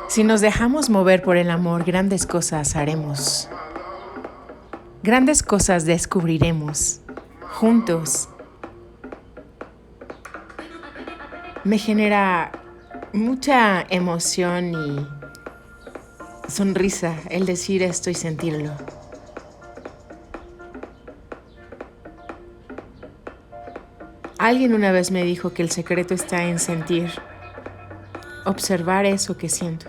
Si nos dejamos mover por el amor, grandes cosas haremos. Grandes cosas descubriremos. Juntos. Me genera mucha emoción y sonrisa el decir esto y sentirlo. Alguien una vez me dijo que el secreto está en sentir, observar eso que siento.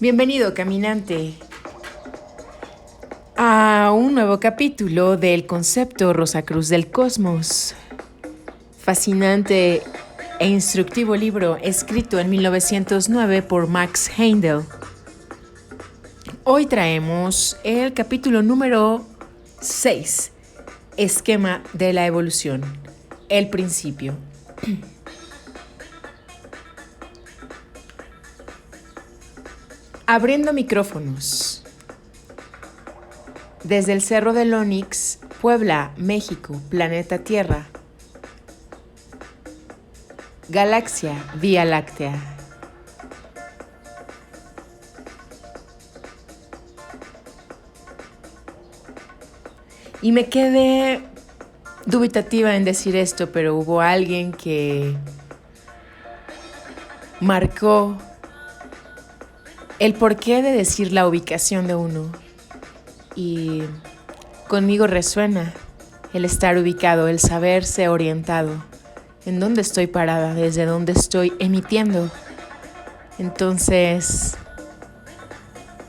Bienvenido, caminante, a un nuevo capítulo del concepto Rosacruz del Cosmos. Fascinante e instructivo libro escrito en 1909 por Max Heindel. Hoy traemos el capítulo número 6, Esquema de la evolución, el principio. Abriendo micrófonos. Desde el Cerro del Onix, Puebla, México, planeta Tierra. Galaxia Vía Láctea. Y me quedé dubitativa en decir esto, pero hubo alguien que marcó el porqué de decir la ubicación de uno. Y conmigo resuena el estar ubicado, el saberse orientado. En dónde estoy parada, desde dónde estoy emitiendo. Entonces,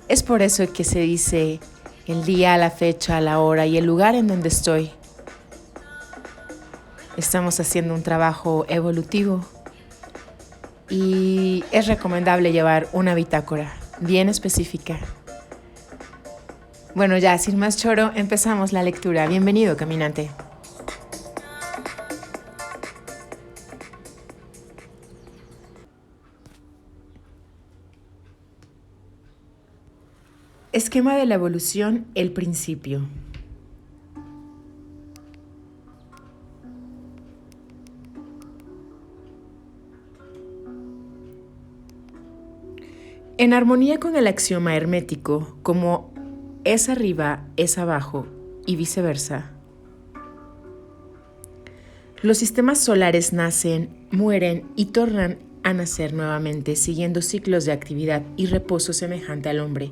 es por eso que se dice el día, la fecha, la hora y el lugar en donde estoy. Estamos haciendo un trabajo evolutivo y es recomendable llevar una bitácora bien específica. Bueno, ya sin más choro, empezamos la lectura. Bienvenido, caminante. Esquema de la evolución, el principio. En armonía con el axioma hermético, como es arriba, es abajo y viceversa, los sistemas solares nacen, mueren y tornan a nacer nuevamente, siguiendo ciclos de actividad y reposo semejante al hombre.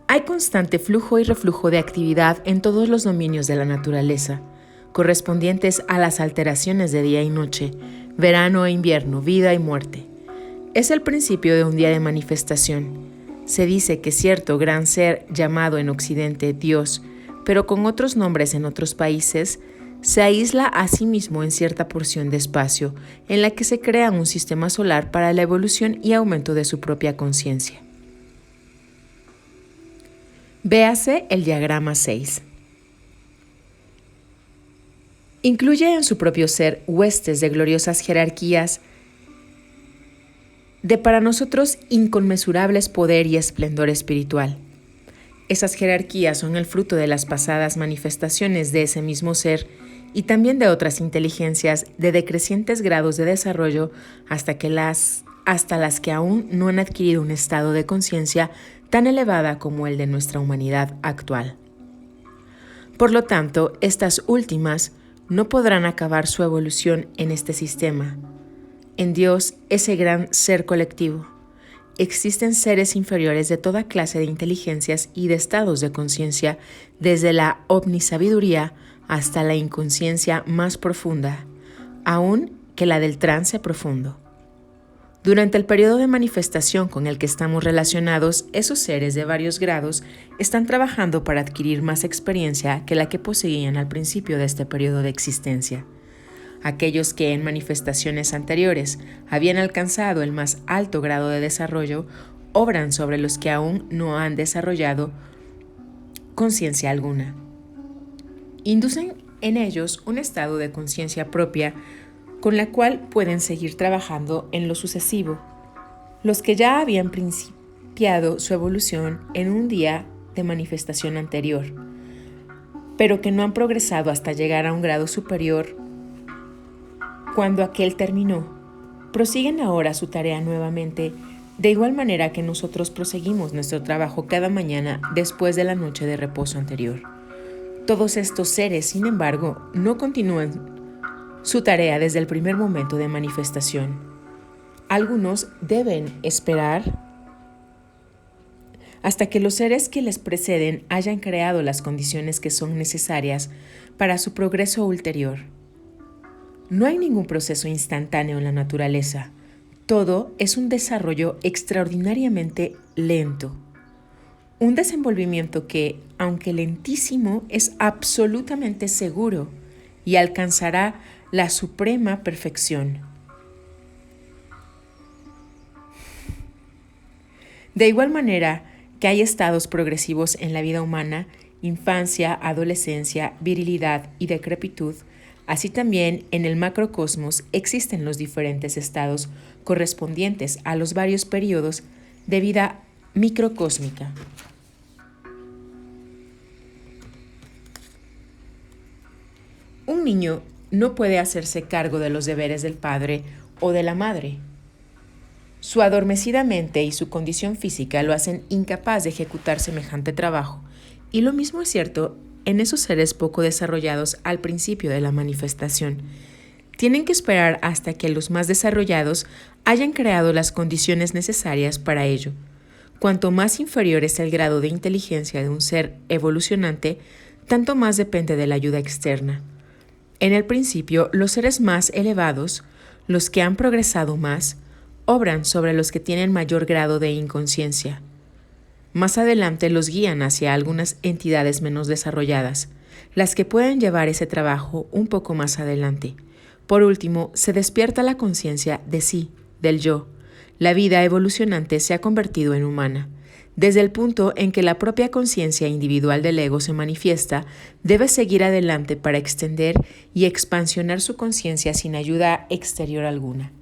Hay constante flujo y reflujo de actividad en todos los dominios de la naturaleza, correspondientes a las alteraciones de día y noche, verano e invierno, vida y muerte. Es el principio de un día de manifestación. Se dice que cierto gran ser llamado en Occidente Dios, pero con otros nombres en otros países, se aísla a sí mismo en cierta porción de espacio en la que se crea un sistema solar para la evolución y aumento de su propia conciencia. Véase el diagrama 6. Incluye en su propio ser huestes de gloriosas jerarquías de para nosotros inconmensurables poder y esplendor espiritual. Esas jerarquías son el fruto de las pasadas manifestaciones de ese mismo ser y también de otras inteligencias de decrecientes grados de desarrollo hasta las que aún no han adquirido un estado de conciencia tan elevada como el de nuestra humanidad actual. Por lo tanto, estas últimas no podrán acabar su evolución en este sistema. En Dios, ese gran ser colectivo, existen seres inferiores de toda clase de inteligencias y de estados de conciencia, desde la omnisabiduría hasta la inconsciencia más profunda, aún que la del trance profundo. Durante el periodo de manifestación con el que estamos relacionados, esos seres de varios grados están trabajando para adquirir más experiencia que la que poseían al principio de este periodo de existencia. Aquellos que en manifestaciones anteriores habían alcanzado el más alto grado de desarrollo, obran sobre los que aún no han desarrollado conciencia alguna. Inducen en ellos un estado de conciencia propia con la cual pueden seguir trabajando en lo sucesivo. Los que ya habían principiado su evolución en un día de manifestación anterior, pero que no han progresado hasta llegar a un grado superior cuando aquel terminó, prosiguen ahora su tarea nuevamente, de igual manera que nosotros proseguimos nuestro trabajo cada mañana después de la noche de reposo anterior. Todos estos seres, sin embargo, no continúan su tarea desde el primer momento de manifestación. Algunos deben esperar hasta que los seres que les preceden hayan creado las condiciones que son necesarias para su progreso ulterior. No hay ningún proceso instantáneo en la naturaleza. Todo es un desarrollo extraordinariamente lento. Un desenvolvimiento que, aunque lentísimo, es absolutamente seguro y alcanzará la suprema perfección. De igual manera que hay estados progresivos en la vida humana, infancia, adolescencia, virilidad y decrepitud, así también en el macrocosmos existen los diferentes estados correspondientes a los varios periodos de vida microcósmica. Un niño no puede hacerse cargo de los deberes del padre o de la madre. Su adormecida mente y su condición física lo hacen incapaz de ejecutar semejante trabajo, y lo mismo es cierto en esos seres poco desarrollados al principio de la manifestación. Tienen que esperar hasta que los más desarrollados hayan creado las condiciones necesarias para ello. Cuanto más inferior es el grado de inteligencia de un ser evolucionante, tanto más depende de la ayuda externa. En el principio, los seres más elevados, los que han progresado más, obran sobre los que tienen mayor grado de inconsciencia. Más adelante los guían hacia algunas entidades menos desarrolladas, las que pueden llevar ese trabajo un poco más adelante. Por último, se despierta la conciencia de sí, del yo. La vida evolucionante se ha convertido en humana. Desde el punto en que la propia conciencia individual del ego se manifiesta, debe seguir adelante para extender y expansionar su conciencia sin ayuda exterior alguna.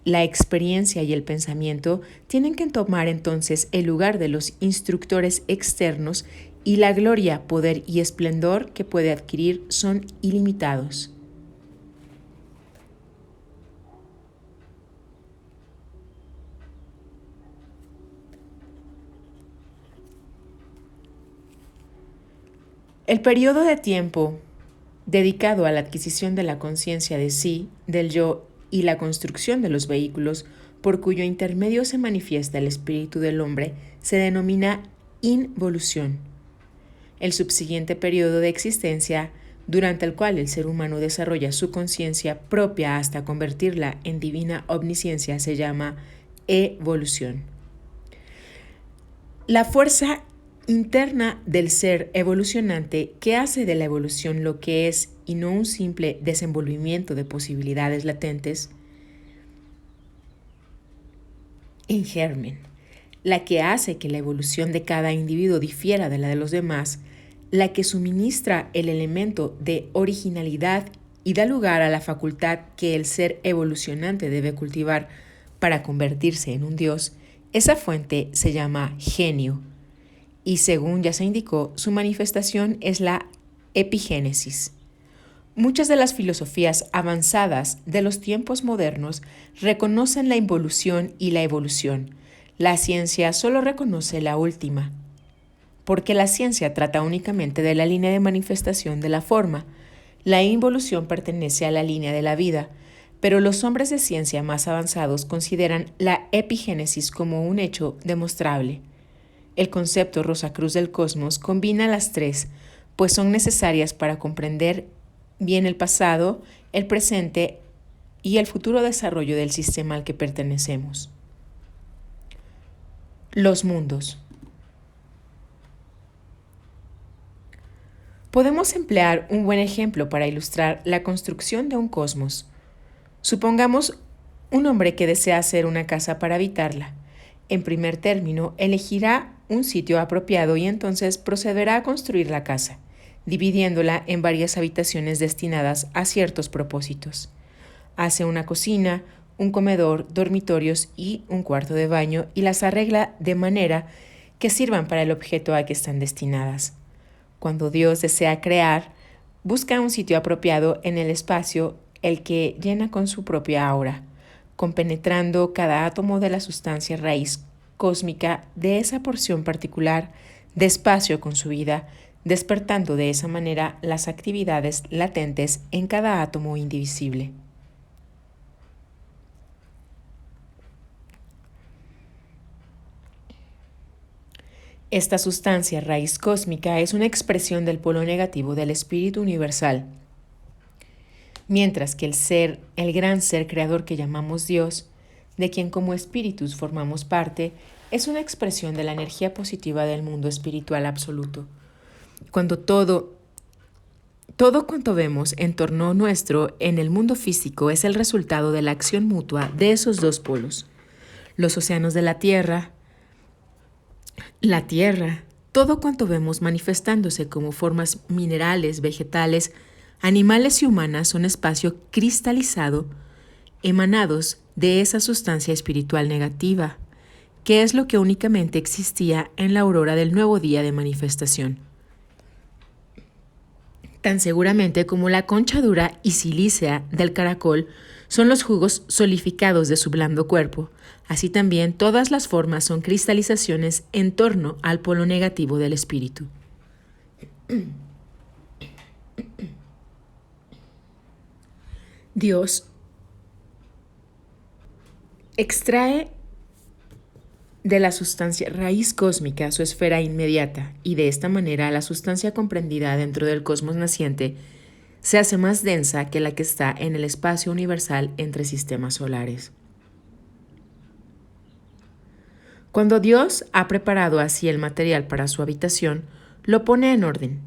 La experiencia y el pensamiento tienen que tomar entonces el lugar de los instructores externos y la gloria, poder y esplendor que puede adquirir son ilimitados. El periodo de tiempo dedicado a la adquisición de la conciencia de sí, del yo y la construcción de los vehículos por cuyo intermedio se manifiesta el espíritu del hombre se denomina involución. El subsiguiente periodo de existencia, durante el cual el ser humano desarrolla su conciencia propia hasta convertirla en divina omnisciencia, se llama evolución. La fuerza interna del ser evolucionante que hace de la evolución lo que es y no un simple desenvolvimiento de posibilidades latentes en germen, la que hace que la evolución de cada individuo difiera de la de los demás, la que suministra el elemento de originalidad y da lugar a la facultad que el ser evolucionante debe cultivar para convertirse en un dios, esa fuente se llama genio. Y según ya se indicó, su manifestación es la epigénesis. Muchas de las filosofías avanzadas de los tiempos modernos reconocen la involución y la evolución. La ciencia solo reconoce la última, porque la ciencia trata únicamente de la línea de manifestación de la forma. La involución pertenece a la línea de la vida, pero los hombres de ciencia más avanzados consideran la epigénesis como un hecho demostrable. El concepto Rosacruz del cosmos combina las tres, pues son necesarias para comprender bien el pasado, el presente y el futuro desarrollo del sistema al que pertenecemos. Los mundos. Podemos emplear un buen ejemplo para ilustrar la construcción de un cosmos. Supongamos un hombre que desea hacer una casa para habitarla. En primer término, elegirá un sitio apropiado y entonces procederá a construir la casa, dividiéndola en varias habitaciones destinadas a ciertos propósitos. Hace una cocina, un comedor, dormitorios y un cuarto de baño y las arregla de manera que sirvan para el objeto a que están destinadas. Cuando Dios desea crear, busca un sitio apropiado en el espacio, el que llena con su propia aura. compenetrando cada átomo de la sustancia raíz cósmica de esa porción particular de espacio con su vida, despertando de esa manera las actividades latentes en cada átomo indivisible. Esta sustancia raíz cósmica es una expresión del polo negativo del espíritu universal, mientras que el gran ser creador que llamamos Dios, de quien como espíritus formamos parte, es una expresión de la energía positiva del mundo espiritual absoluto. Cuando todo cuanto vemos en torno nuestro en el mundo físico es el resultado de la acción mutua de esos dos polos. Los océanos de la Tierra, todo cuanto vemos manifestándose como formas minerales, vegetales, animales y humanas son espacio cristalizado, emanados de esa sustancia espiritual negativa, que es lo que únicamente existía en la aurora del nuevo día de manifestación. Tan seguramente como la concha dura y silícea del caracol son los jugos solidificados de su blando cuerpo, así también todas las formas son cristalizaciones en torno al polo negativo del espíritu. Dios extrae de la sustancia raíz cósmica su esfera inmediata, y de esta manera la sustancia comprendida dentro del cosmos naciente se hace más densa que la que está en el espacio universal entre sistemas solares. Cuando Dios ha preparado así el material para su habitación, lo pone en orden.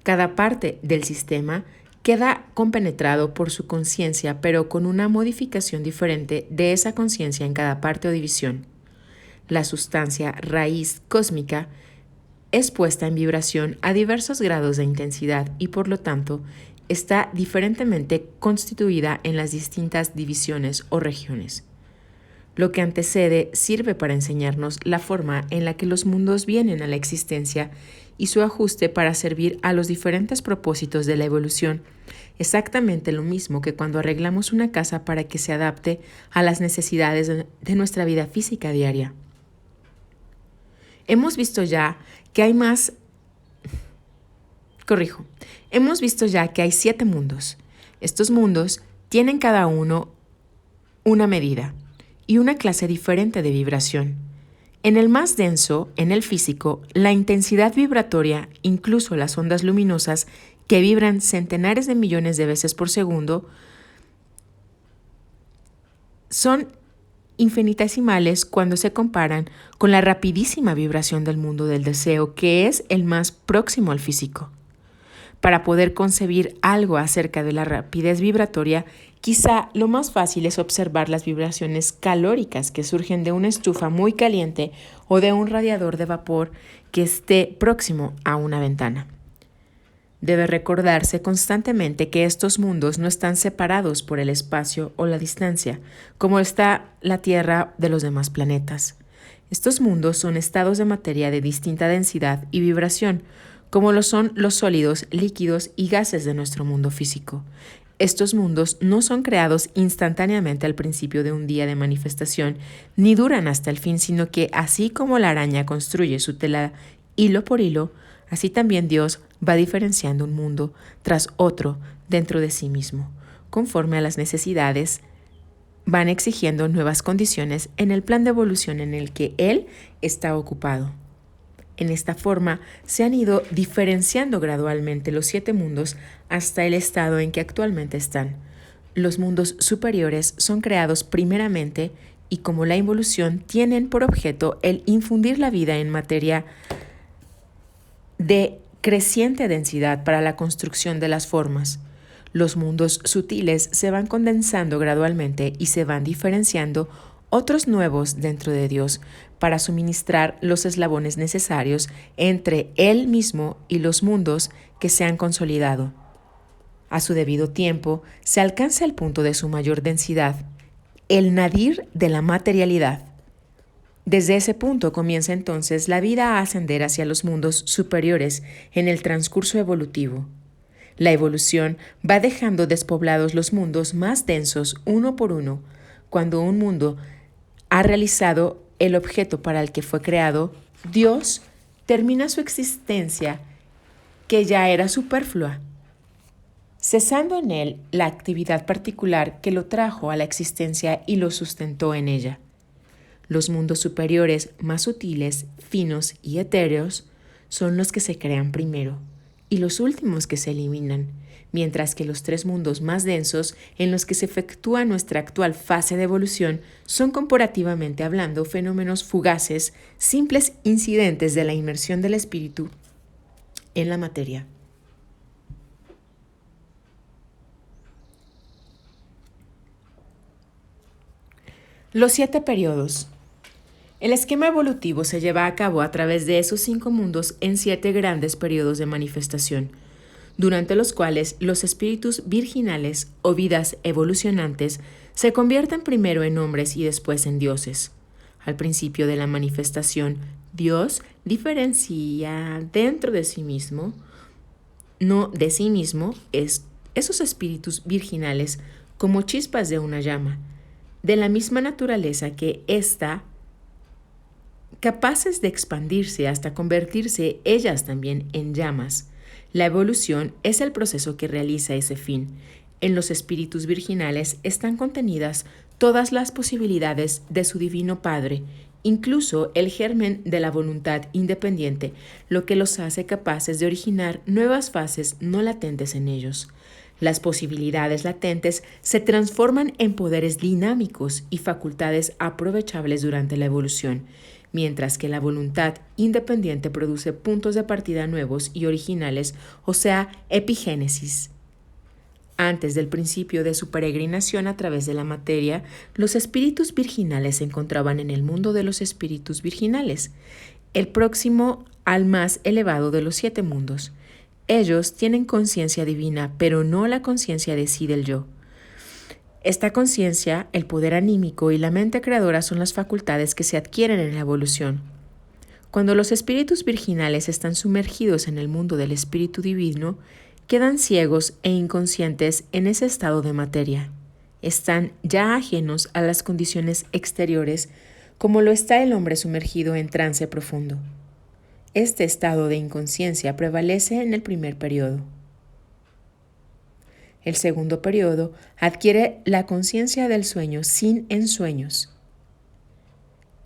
Cada parte del sistema queda compenetrado por su conciencia, pero con una modificación diferente de esa conciencia en cada parte o división. La sustancia raíz cósmica es puesta en vibración a diversos grados de intensidad y por lo tanto está diferentemente constituida en las distintas divisiones o regiones. Lo que antecede sirve para enseñarnos la forma en la que los mundos vienen a la existencia y su ajuste para servir a los diferentes propósitos de la evolución, exactamente lo mismo que cuando arreglamos una casa para que se adapte a las necesidades de nuestra vida física diaria. Hemos visto ya que hay 7 mundos. Estos mundos tienen cada uno una medida y una clase diferente de vibración. En el más denso, en el físico, la intensidad vibratoria, incluso las ondas luminosas que vibran centenares de millones de veces por segundo, son infinitesimales cuando se comparan con la rapidísima vibración del mundo del deseo, que es el más próximo al físico. Para poder concebir algo acerca de la rapidez vibratoria, quizá lo más fácil es observar las vibraciones calóricas que surgen de una estufa muy caliente o de un radiador de vapor que esté próximo a una ventana. Debe recordarse constantemente que estos mundos no están separados por el espacio o la distancia, como está la Tierra de los demás planetas. Estos mundos son estados de materia de distinta densidad y vibración, como lo son los sólidos, líquidos y gases de nuestro mundo físico. Estos mundos no son creados instantáneamente al principio de un día de manifestación, ni duran hasta el fin, sino que así como la araña construye su tela hilo por hilo, así también Dios va diferenciando un mundo tras otro dentro de sí mismo, conforme a las necesidades van exigiendo nuevas condiciones en el plan de evolución en el que Él está ocupado. En esta forma se han ido diferenciando gradualmente los 7 mundos hasta el estado en que actualmente están. Los mundos superiores son creados primeramente y como la involución tienen por objeto el infundir la vida en materia de creciente densidad para la construcción de las formas. Los mundos sutiles se van condensando gradualmente y se van diferenciando otros nuevos dentro de Dios para suministrar los eslabones necesarios entre Él mismo y los mundos que se han consolidado. A su debido tiempo se alcanza el punto de su mayor densidad, el nadir de la materialidad. Desde ese punto comienza entonces la vida a ascender hacia los mundos superiores en el transcurso evolutivo. La evolución va dejando despoblados los mundos más densos uno por uno. Cuando un mundo ha realizado el objeto para el que fue creado, Dios termina su existencia, que ya era superflua, cesando en él la actividad particular que lo trajo a la existencia y lo sustentó en ella. Los mundos superiores, más sutiles, finos y etéreos, son los que se crean primero y los últimos que se eliminan, mientras que los 3 mundos más densos en los que se efectúa nuestra actual fase de evolución son, comparativamente hablando, fenómenos fugaces, simples incidentes de la inmersión del espíritu en la materia. Los 7 periodos. El esquema evolutivo se lleva a cabo a través de esos 5 mundos en 7 grandes periodos de manifestación, durante los cuales los espíritus virginales o vidas evolucionantes se convierten primero en hombres y después en dioses. Al principio de la manifestación, Dios diferencia dentro de sí mismo, no de sí mismo, esos espíritus virginales como chispas de una llama, de la misma naturaleza que ésta, capaces de expandirse hasta convertirse ellas también en llamas. La evolución es el proceso que realiza ese fin. En los espíritus virginales están contenidas todas las posibilidades de su divino Padre, incluso el germen de la voluntad independiente, lo que los hace capaces de originar nuevas fases no latentes en ellos. Las posibilidades latentes se transforman en poderes dinámicos y facultades aprovechables durante la evolución, mientras que la voluntad independiente produce puntos de partida nuevos y originales, o sea, epigénesis. Antes del principio de su peregrinación a través de la materia, los espíritus virginales se encontraban en el mundo de los espíritus virginales, el próximo al más elevado de los 7 mundos. Ellos tienen conciencia divina, pero no la conciencia de sí del yo. Esta conciencia, el poder anímico y la mente creadora son las facultades que se adquieren en la evolución. Cuando los espíritus virginales están sumergidos en el mundo del espíritu divino, quedan ciegos e inconscientes en ese estado de materia. Están ya ajenos a las condiciones exteriores, como lo está el hombre sumergido en trance profundo. Este estado de inconsciencia prevalece en el primer periodo. El segundo periodo adquiere la conciencia del sueño sin ensueños.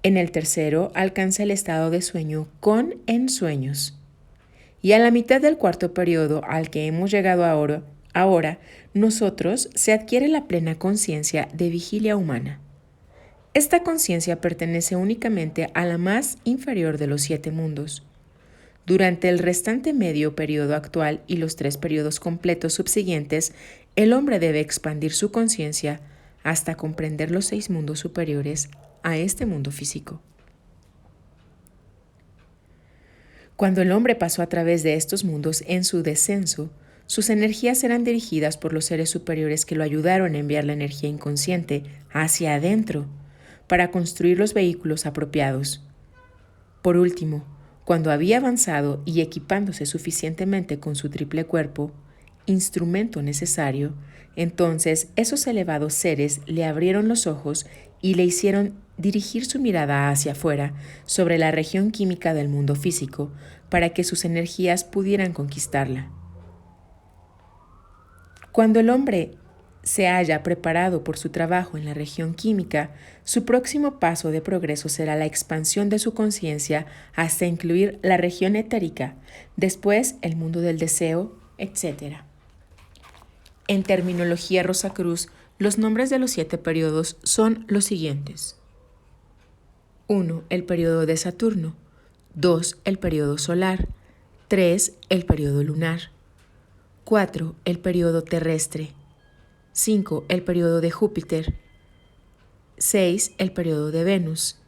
En el tercero alcanza el estado de sueño con ensueños. Y a la mitad del cuarto periodo al que hemos llegado ahora, nosotros se adquiere la plena conciencia de vigilia humana. Esta conciencia pertenece únicamente a la más inferior de los 7 mundos. Durante el restante medio periodo actual y los 3 periodos completos subsiguientes, el hombre debe expandir su conciencia hasta comprender los 6 mundos superiores a este mundo físico. Cuando el hombre pasó a través de estos mundos en su descenso, sus energías eran dirigidas por los seres superiores que lo ayudaron a enviar la energía inconsciente hacia adentro para construir los vehículos apropiados. Por último, cuando había avanzado y equipándose suficientemente con su triple cuerpo, instrumento necesario, entonces esos elevados seres le abrieron los ojos y le hicieron dirigir su mirada hacia afuera, sobre la región química del mundo físico, para que sus energías pudieran conquistarla. Cuando el hombre se haya preparado por su trabajo en la región química, su próximo paso de progreso será la expansión de su conciencia hasta incluir la región etérica, después el mundo del deseo, etc. En terminología Rosacruz, los nombres de los 7 periodos son los siguientes. 1. El periodo de Saturno. 2. El periodo solar. 3. El periodo lunar. 4. El periodo terrestre. 5. El periodo de Júpiter. 6. El periodo de Venus.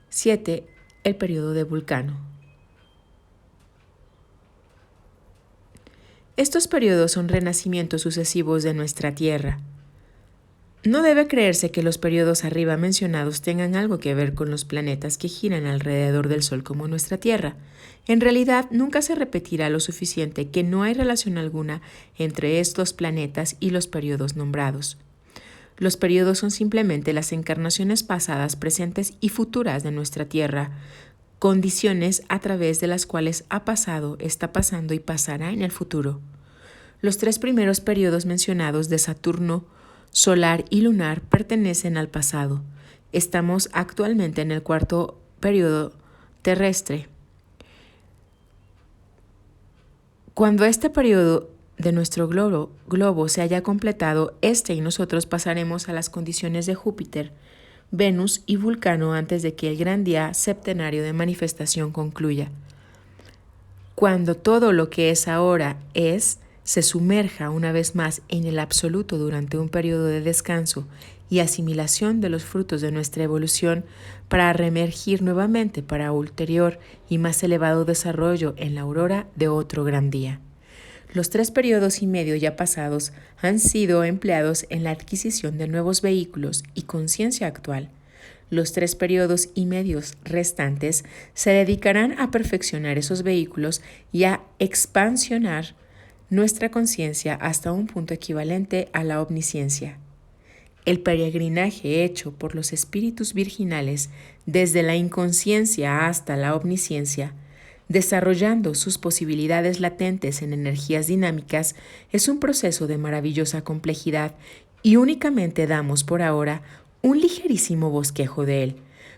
7. El periodo de Vulcano. Estos periodos son renacimientos sucesivos de nuestra Tierra. No debe creerse que los periodos arriba mencionados tengan algo que ver con los planetas que giran alrededor del Sol como nuestra Tierra. En realidad, nunca se repetirá lo suficiente que no hay relación alguna entre estos planetas y los periodos nombrados. Los periodos son simplemente las encarnaciones pasadas, presentes y futuras de nuestra Tierra, condiciones a través de las cuales ha pasado, está pasando y pasará en el futuro. Los 3 primeros periodos mencionados de Saturno, solar y lunar pertenecen al pasado. Estamos actualmente en el 4º periodo terrestre. Cuando este periodo de nuestro globo se haya completado, y nosotros pasaremos a las condiciones de Júpiter, Venus y Vulcano antes de que el gran día septenario de manifestación concluya. Cuando todo lo que es ahora se sumerja una vez más en el absoluto durante un periodo de descanso y asimilación de los frutos de nuestra evolución para reemergir nuevamente para ulterior y más elevado desarrollo en la aurora de otro gran día. Los 3 periodos y medio ya pasados han sido empleados en la adquisición de nuevos vehículos y conciencia actual. Los 3 periodos y medios restantes se dedicarán a perfeccionar esos vehículos y a expansionar nuestra conciencia hasta un punto equivalente a la omnisciencia. El peregrinaje hecho por los espíritus virginales desde la inconsciencia hasta la omnisciencia, desarrollando sus posibilidades latentes en energías dinámicas, es un proceso de maravillosa complejidad y únicamente damos por ahora un ligerísimo bosquejo de él.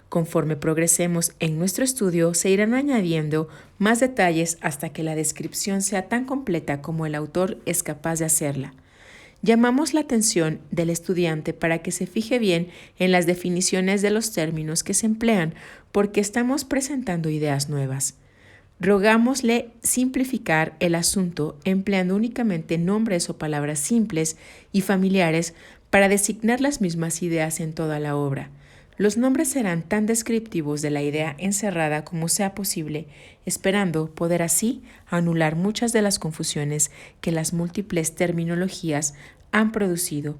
Conforme progresemos en nuestro estudio, se irán añadiendo más detalles hasta que la descripción sea tan completa como el autor es capaz de hacerla. Llamamos la atención del estudiante para que se fije bien en las definiciones de los términos que se emplean, porque estamos presentando ideas nuevas. Rogámosle simplificar el asunto empleando únicamente nombres o palabras simples y familiares para designar las mismas ideas en toda la obra. Los nombres serán tan descriptivos de la idea encerrada como sea posible, esperando poder así anular muchas de las confusiones que las múltiples terminologías han producido,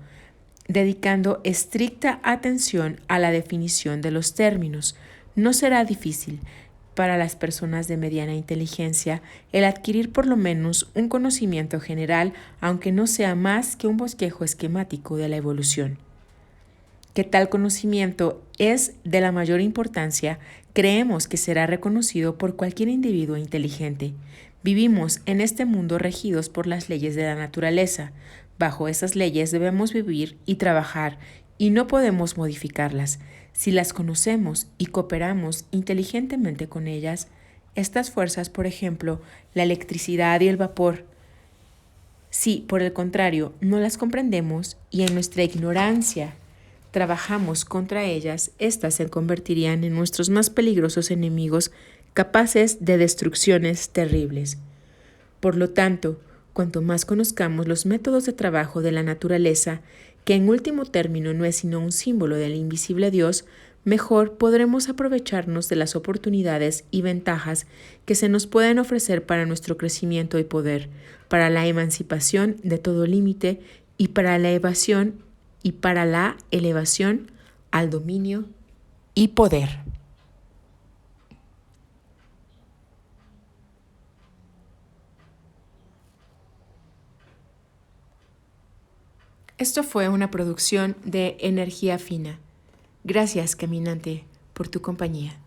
dedicando estricta atención a la definición de los términos. No será difícil para las personas de mediana inteligencia el adquirir por lo menos un conocimiento general, aunque no sea más que un bosquejo esquemático de la evolución. Que tal conocimiento es de la mayor importancia, creemos que será reconocido por cualquier individuo inteligente. Vivimos en este mundo regidos por las leyes de la naturaleza. Bajo esas leyes debemos vivir y trabajar, y no podemos modificarlas. Si las conocemos y cooperamos inteligentemente con ellas, estas fuerzas, por ejemplo, la electricidad y el vapor, si, por el contrario, no las comprendemos y en nuestra ignorancia trabajamos contra ellas, éstas se convertirían en nuestros más peligrosos enemigos, capaces de destrucciones terribles. Por lo tanto, cuanto más conozcamos los métodos de trabajo de la naturaleza, que en último término no es sino un símbolo del invisible Dios, mejor podremos aprovecharnos de las oportunidades y ventajas que se nos pueden ofrecer para nuestro crecimiento y poder, para la emancipación de todo límite y para la elevación al dominio y poder. Esto fue una producción de Energía Fina. Gracias, caminante, por tu compañía.